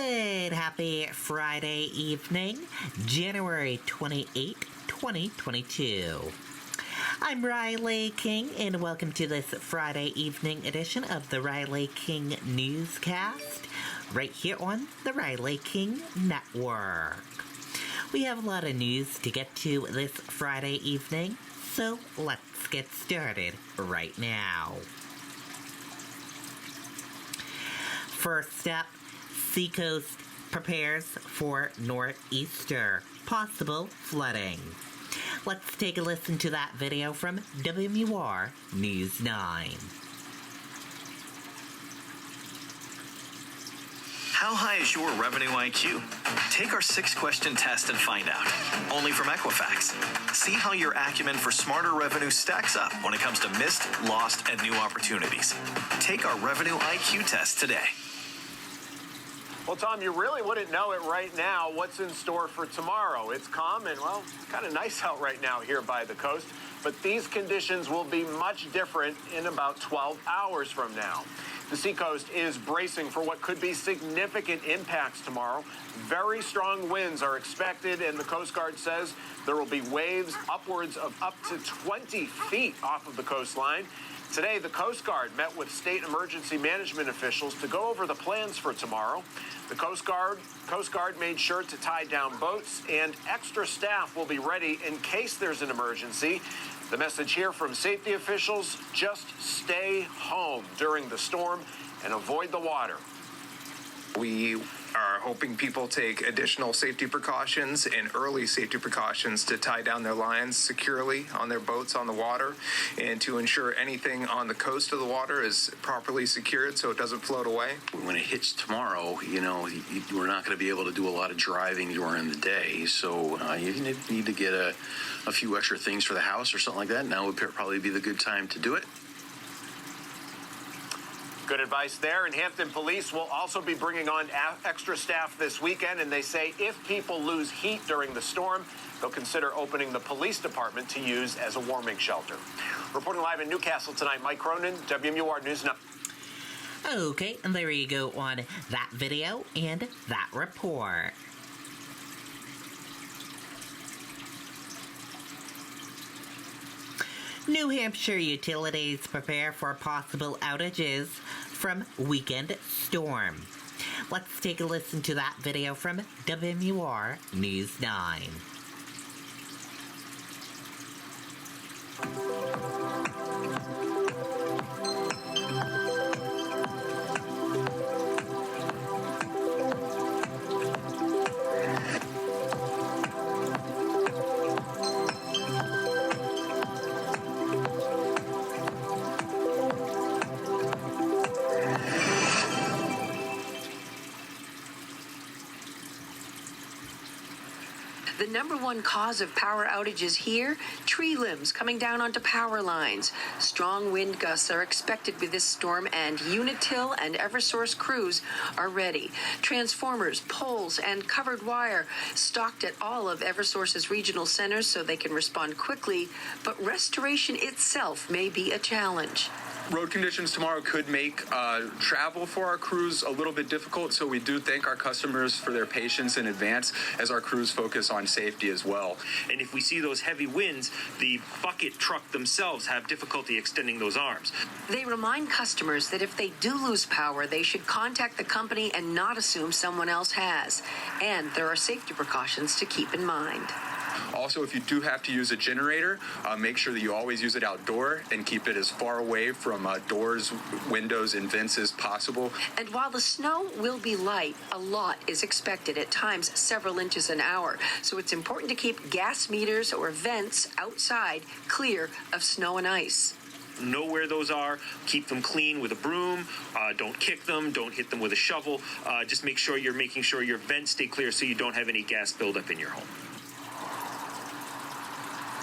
Good, happy Friday evening, January 28, 2022. I'm Riley King, and welcome to this Friday evening edition of the Riley King Newscast, right here on the Riley King Network. We have a lot of news to get to this Friday evening, so let's get started right now. First up, Seacoast prepares for nor'easter, possible flooding. Let's take a listen to that video from WMUR News 9. How high is your revenue IQ? Take our 6-question test and find out. Only from Equifax. See how your acumen for smarter revenue stacks up when it comes to missed, lost, and new opportunities. Take our revenue IQ test today. Well, Tom, you really wouldn't know it right now what's in store for tomorrow. It's calm and, well, kind of nice out right now here by the coast. But these conditions will be much different in about 12 hours from now. The Seacoast is bracing for what could be significant impacts tomorrow. Very strong winds are expected, and the Coast Guard says there will be waves upwards of up to 20 feet off of the coastline. Today, the Coast Guard met with state emergency management officials to go over the plans for tomorrow. The Coast Guard made sure to tie down boats, and extra staff will be ready in case there's an emergency. The message here from safety officials, just stay home during the storm and avoid the water. We are hoping people take additional safety precautions and early safety precautions to tie down their lines securely on their boats on the water and to ensure anything on the coast of the water is properly secured so it doesn't float away. When it hits tomorrow, we're not going to be able to do a lot of driving during the day, so you need to get a few extra things for the house or something like that. Now would probably be the good time to do it. Good advice there. And Hampton Police will also be bringing on extra staff this weekend. And they say if people lose heat during the storm, they'll consider opening the police department to use as a warming shelter. Reporting live in Newcastle tonight, Mike Cronin, WMUR News 9. Okay, and there you go on that video and that report. New Hampshire utilities prepare for possible outages from weekend storm. Let's take a listen to that video from WMUR News 9. The number one cause of power outages here, tree limbs coming down onto power lines. Strong wind gusts are expected with this storm, and Unitil and Eversource crews are ready. Transformers, poles, and covered wire stocked at all of Eversource's regional centers so they can respond quickly, but restoration itself may be a challenge. Road conditions tomorrow could make travel for our crews a little bit difficult, so we do thank our customers for their patience in advance as our crews focus on safety as well. And if we see those heavy winds, the bucket truck themselves have difficulty extending those arms. They remind customers that if they do lose power, they should contact the company and not assume someone else has. And there are safety precautions to keep in mind. Also, if you do have to use a generator, make sure that you always use it outdoor and keep it as far away from doors, windows, and vents as possible. And while the snow will be light, a lot is expected, at times several inches an hour. So it's important to keep gas meters or vents outside clear of snow and ice. Know where those are, keep them clean with a broom, don't kick them, don't hit them with a shovel. Just make sure you're making sure your vents stay clear so you don't have any gas buildup in your home.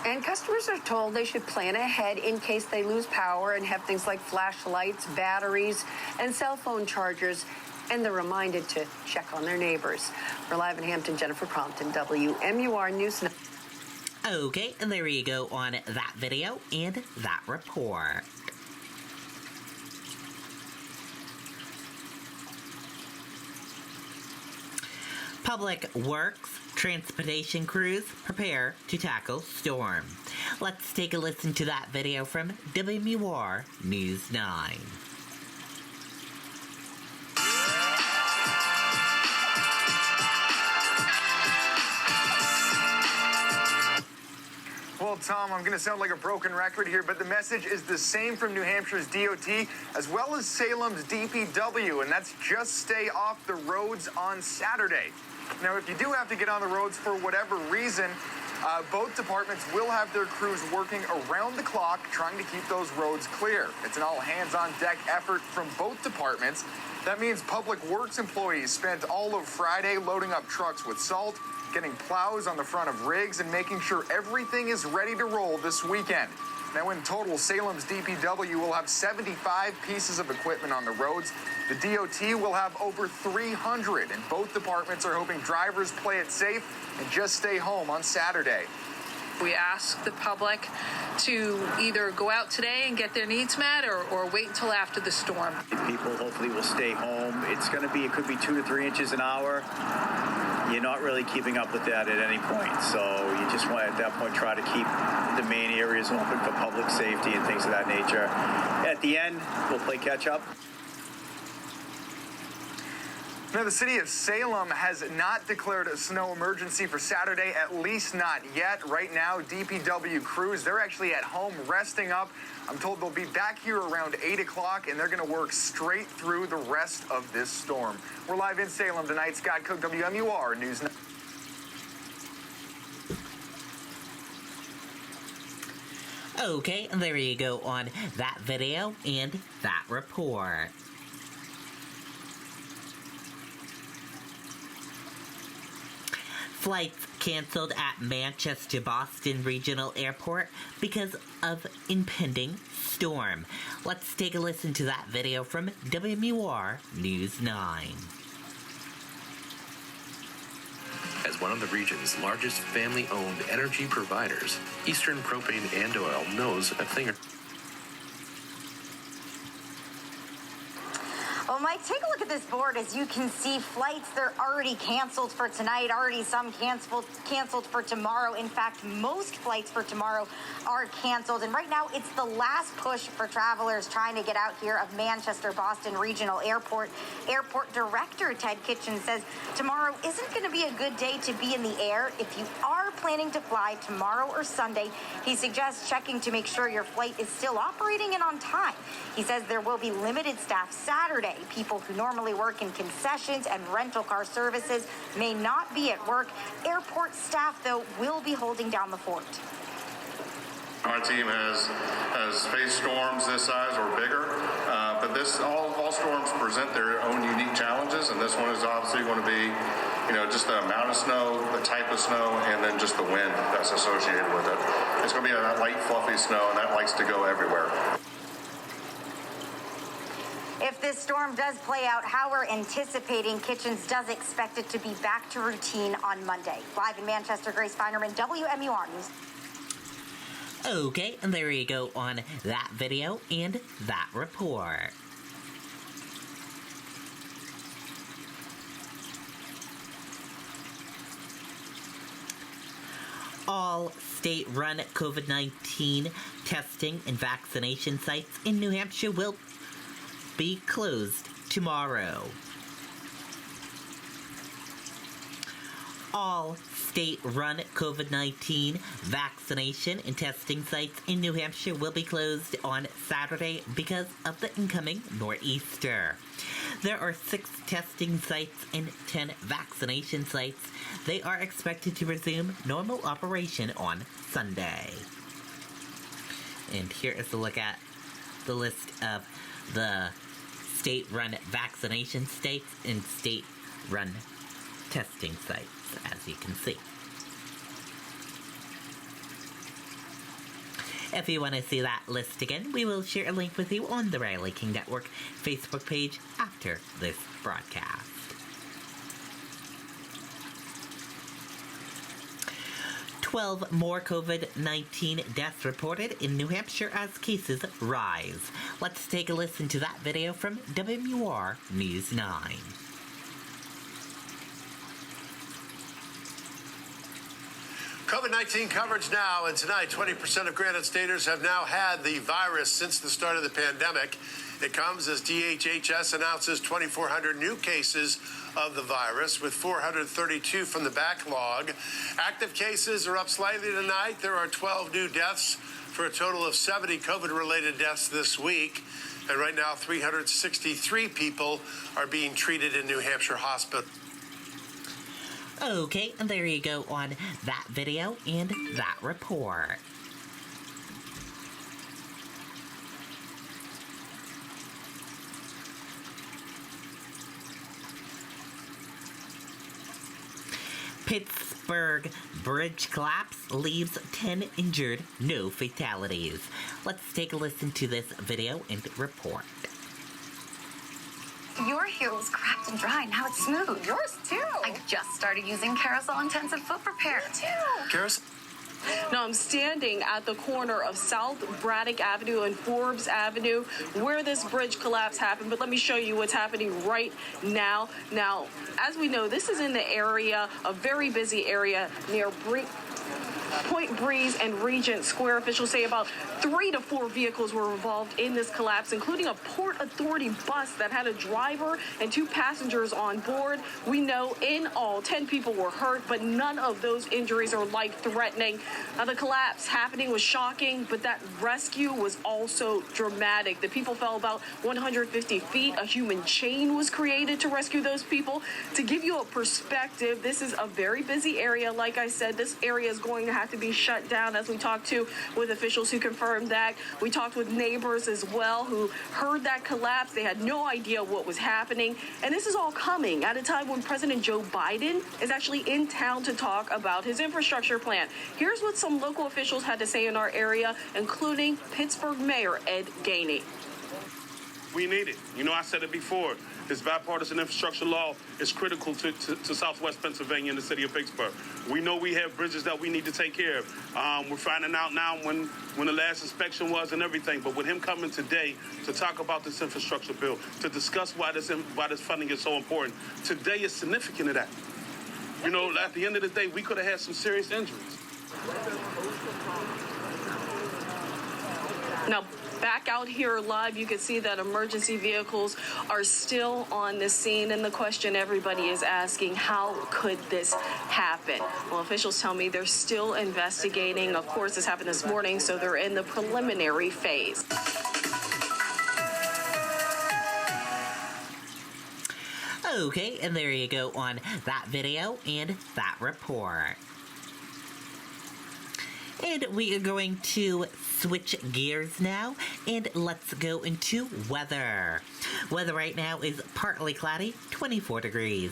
And customers are told they should plan ahead in case they lose power and have things like flashlights, batteries, and cell phone chargers. And they're reminded to check on their neighbors. We're live in Hampton, Jennifer Crompton, WMUR News. Okay, and there you go on that video and that report. Public Works transportation crews prepare to tackle storm. Let's take a listen to that video from WMUR News 9. Well, Tom, I'm going to sound like a broken record here, but the message is the same from New Hampshire's DOT as well as Salem's DPW, and that's just stay off the roads on Saturday. Now, if you do have to get on the roads for whatever reason, both departments will have their crews working around the clock trying to keep those roads clear. It's an all-hands-on-deck effort from both departments. That means Public Works employees spent all of Friday loading up trucks with salt, getting plows on the front of rigs, and making sure everything is ready to roll this weekend. Now, in total, Salem's DPW will have 75 pieces of equipment on the roads. The DOT will have over 300, and both departments are hoping drivers play it safe and just stay home on Saturday. We ask the public to either go out today and get their needs met or wait until after the storm. People hopefully will stay home. It could be 2 to 3 inches an hour. You're not really keeping up with that at any point. So you just want at that point try to keep the main areas open for public safety and things of that nature. At the end, we'll play catch up. Now, the city of Salem has not declared a snow emergency for Saturday, at least not yet. Right now, DPW crews, they're actually at home resting up. I'm told they'll be back here around 8 o'clock, and they're going to work straight through the rest of this storm. We're live in Salem tonight. Scott Cook, WMUR News 9. Okay, there you go on that video and that report. Flights canceled at Manchester-Boston Regional Airport because of impending storm. Let's take a listen to that video from WMUR News 9. As one of the region's largest family-owned energy providers, Eastern Propane and Oil knows a thing or Well, Mike, take a look at this board. As you can see, flights, they're already canceled for tonight, already some canceled for tomorrow. In fact, most flights for tomorrow are canceled. And right now, it's the last push for travelers trying to get out here of Manchester-Boston Regional Airport. Airport Director Ted Kitchen says tomorrow isn't going to be a good day to be in the air. If you are planning to fly tomorrow or Sunday, he suggests checking to make sure your flight is still operating and on time. He says there will be limited staff Saturday. People who normally work in concessions and rental car services may not be at work. Airport staff, though, will be holding down the fort. Our team has faced storms this size or bigger, but all storms present their own unique challenges, and this one is obviously going to be, just the amount of snow, the type of snow, and then just the wind that's associated with it. It's going to be a light, fluffy snow, and that likes to go everywhere. If this storm does play out how we're anticipating, Kitchens does expect it to be back to routine on Monday. Live in Manchester, Grace Finerman, WMUR News. Okay, and there you go on that video and that report. All state-run COVID-19 testing and vaccination sites in New Hampshire will be closed tomorrow. All state-run COVID-19 vaccination and testing sites in New Hampshire will be closed on Saturday because of the incoming nor'easter. There are 6 testing sites and 10 vaccination sites. They are expected to resume normal operation on Sunday. And here is a look at the list of the state-run vaccination states and state-run testing sites, as you can see. If you want to see that list again, we will share a link with you on the Riley King Network Facebook page after this broadcast. "12 more COVID-19 deaths reported in New Hampshire as cases rise." Let's take a listen to that video from WMUR News 9. COVID-19 coverage now, and tonight 20% of Granite Staters have now had the virus since the start of the pandemic. It comes as DHHS announces 2,400 new cases of the virus, with 432 from the backlog. Active cases are up slightly tonight. There are 12 new deaths for a total of 70 COVID-related deaths this week. And right now, 363 people are being treated in New Hampshire hospitals. Okay, and there you go on that video and that report. Pittsburgh bridge collapse leaves 10 injured, no fatalities. Let's take a listen to this video and report. Your heel was cracked and dry. Now it's smooth. Yours too. I just started using Carousel Intensive Foot Repair. Me too. Carousel. Now I'm standing at the corner of South Braddock Avenue and Forbes Avenue where this bridge collapse happened, but let me show you what's happening right now. Now, as we know, this is in the area, a very busy area near Point Breeze and Regent Square. Officials say about 3 to 4 vehicles were involved in this collapse, including a Port Authority bus that had a driver and 2 passengers on board. We know in all 10 people were hurt, but none of those injuries are life-threatening. Now, the collapse happening was shocking, but that rescue was also dramatic. The people fell about 150 feet. A human chain was created to rescue those people. To give you a perspective, this is a very busy area. Like I said, this area is going to have to be shut down, as we talked to with officials who confirmed that. We talked with neighbors as well who heard that collapse. They had no idea what was happening. And this is all coming at a time when President Joe Biden is actually in town to talk about his infrastructure plan. Here's what some local officials had to say in our area, including Pittsburgh Mayor Ed Gainey. We need it. You know, I said it before. This bipartisan infrastructure law is critical to Southwest Pennsylvania and the city of Pittsburgh. We know we have bridges that we need to take care of. We're finding out now when the last inspection was and everything. But with him coming today to talk about this infrastructure bill, to discuss why this funding is so important, today is significant of that. You know, at the end of the day, we could have had some serious injuries. Now, back out here live, you can see that emergency vehicles are still on the scene, and the question everybody is asking, how could this happen? Well, officials tell me they're still investigating. Of course, this happened this morning, so they're in the preliminary phase. Okay, and there you go on that video and that report. And we are going to switch gears now, and let's go into weather. Weather right now is partly cloudy, 24 degrees.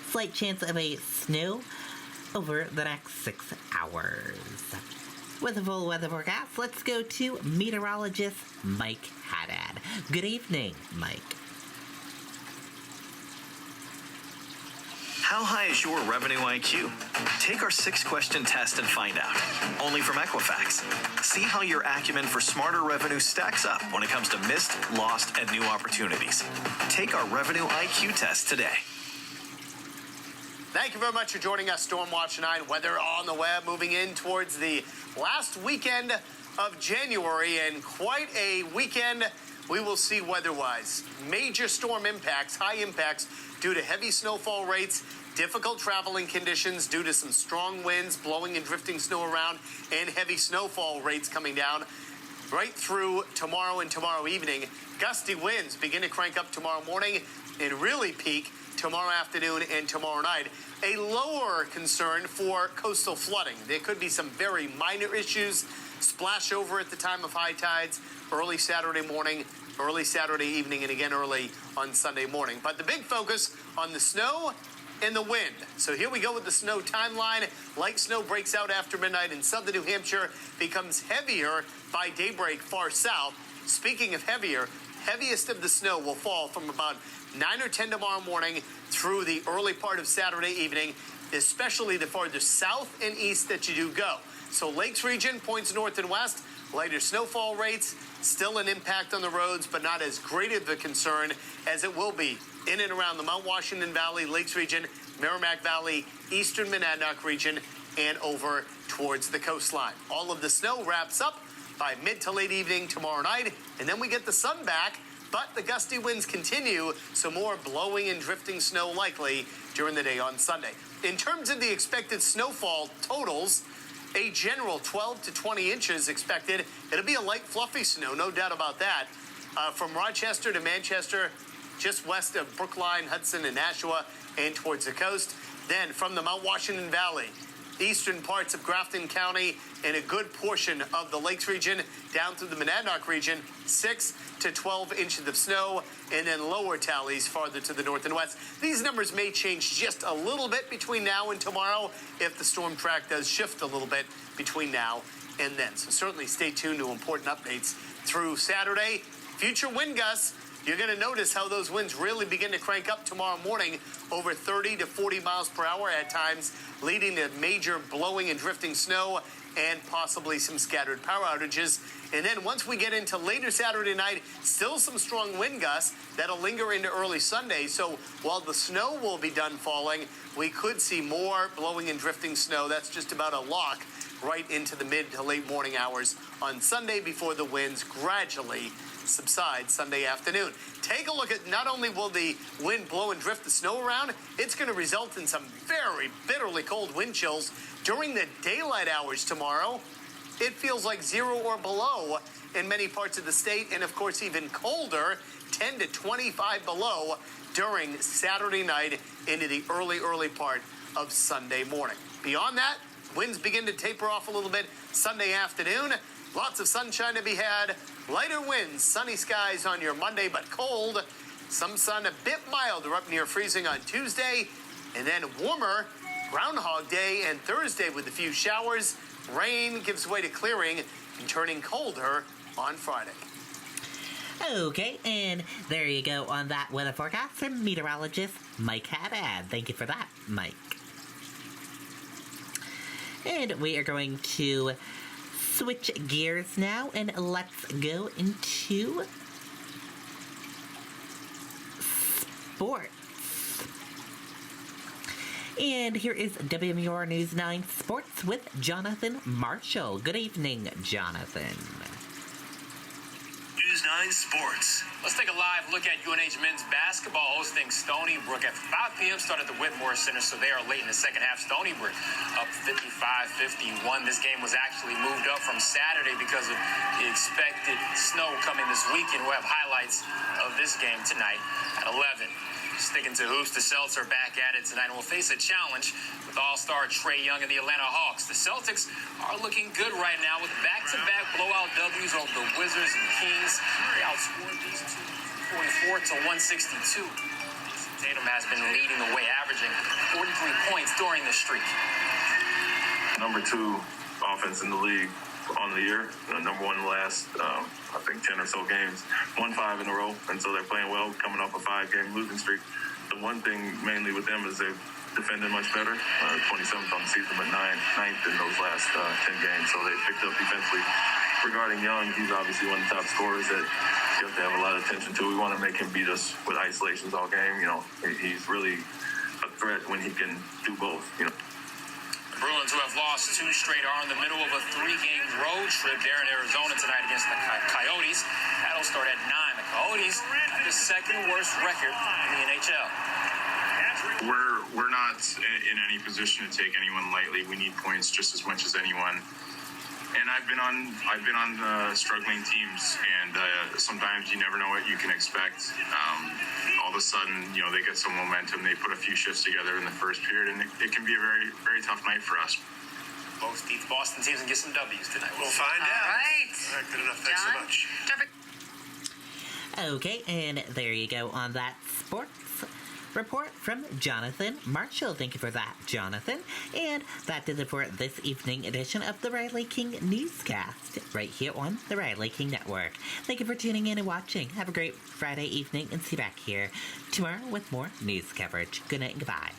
Slight chance of a snow over the next 6 hours. With a full weather forecast, let's go to meteorologist Mike Haddad. Good evening, Mike. How high is your revenue IQ? Take our 6-question test and find out. Only from Equifax. See how your acumen for smarter revenue stacks up when it comes to missed, lost, and new opportunities. Take our revenue IQ test today. Thank you very much for joining us, Stormwatch 9. Weather on the web, moving in towards the last weekend of January, and quite a weekend we will see weather-wise. Major storm impacts, high impacts due to heavy snowfall rates, difficult traveling conditions due to some strong winds blowing and drifting snow around, and heavy snowfall rates coming down right through tomorrow and tomorrow evening. Gusty winds begin to crank up tomorrow morning and really peak tomorrow afternoon and tomorrow night. A lower concern for coastal flooding. There could be some very minor issues, splash over at the time of high tides, early Saturday morning, early Saturday evening, and again early on Sunday morning. But the big focus on the snow and the wind. So here we go with the snow timeline. Light snow breaks out after midnight in southern New Hampshire, becomes heavier by daybreak far south. Speaking of heavier, heaviest of the snow will fall from about 9 or 10 tomorrow morning through the early part of Saturday evening, especially the farther south and east that you do go. So Lakes region points north and west, lighter snowfall rates, still an impact on the roads, but not as great of a concern as it will be in and around the Mount Washington Valley, Lakes region, Merrimack Valley, eastern Monadnock region, and over towards the coastline. All of the snow wraps up by mid to late evening tomorrow night, and then we get the sun back, but the gusty winds continue, so more blowing and drifting snow likely during the day on Sunday. In terms of the expected snowfall totals, a general 12 to 20 inches expected. It'll be a light, fluffy snow, no doubt about that. From Rochester to Manchester, just west of Brookline, Hudson, and Nashua, and towards the coast. Then from the Mount Washington Valley, eastern parts of Grafton County, and a good portion of the Lakes region down through the Monadnock region, 6 to 12 inches of snow, and then lower tallies farther to the north and west. These numbers may change just a little bit between now and tomorrow if the storm track does shift a little bit between now and then. So certainly stay tuned to important updates through Saturday. Future wind gusts, you're going to notice how those winds really begin to crank up tomorrow morning, over 30 to 40 miles per hour at times, leading to major blowing and drifting snow and possibly some scattered power outages. And then once we get into later Saturday night, still some strong wind gusts that'll linger into early Sunday. So while the snow will be done falling, we could see more blowing and drifting snow. That's just about a lock right into the mid to late morning hours on Sunday before the winds gradually subside Sunday afternoon. Take a look at, not only will the wind blow and drift the snow around, it's going to result in some very bitterly cold wind chills during the daylight hours tomorrow. It feels like 0 or below in many parts of the state, and of course even colder, 10 to 25 below during Saturday night into the early part of Sunday morning. Beyond that, winds begin to taper off a little bit Sunday afternoon. Lots of sunshine to be had. Lighter winds, sunny skies on your Monday, but cold. Some sun a bit milder, up near freezing on Tuesday. And then warmer Groundhog Day and Thursday with a few showers. Rain gives way to clearing and turning colder on Friday. Okay, and there you go on that weather forecast from meteorologist Mike Haddad. Thank you for that, Mike. And we are going to switch gears now, and let's go into sports. And here is WMUR News 9 Sports with Jonathan Marshall. Good evening, Jonathan. News 9 Sports. Let's take a live look at UNH men's basketball hosting Stony Brook at 5 p.m. start at the Whitmore Center, so they are late in the second half. Stony Brook up 55-51. This game was actually moved up from Saturday because of the expected snow coming this weekend. We'll have highlights of this game tonight at 11. Sticking to hoops, the Celtics are back at it tonight and will face a challenge with all-star Trae Young and the Atlanta Hawks. The Celtics are looking good right now with back-to-back blowout W's over the Wizards and Kings. They outscored these two 44-162. Tatum has been leading the way, averaging 43 points during the streak. Number 2 offense in the league on the year, number 1 in the last, I think 10 or so games, won 5 in a row, and so they're playing well, coming off a 5-game losing streak. The one thing mainly with them is they've defended much better, 27th on the season, but 9th in those last 10 games, so they picked up defensively. Regarding Young, he's obviously one of the top scorers that you have to have a lot of attention to. We want to make him beat us with isolations all game. You know, he's really a threat when he can do both, you know. Bruins, who have lost 2 straight, are in the middle of a 3-game road trip there in Arizona tonight against the Coyotes. That'll start at 9. The Coyotes have the second worst record in the NHL. We're not in any position to take anyone lightly. We need points just as much as anyone. And I've been on struggling teams, and sometimes you never know what you can expect. All of a sudden, you know, they get some momentum. They put a few shifts together in the first period, and it can be a very, very tough night for us. Both these Boston teams can get some W's tonight. We'll find out. All right. All right, good enough. Thanks so much. Okay, and there you go on that sports report from Jonathan Marshall. Thank you for that, Jonathan. And that does it for this evening edition of the Riley King Newscast, right here on the Riley King Network. Thank you for tuning in and watching. Have a great Friday evening, and see you back here tomorrow with more news coverage. Good night and goodbye.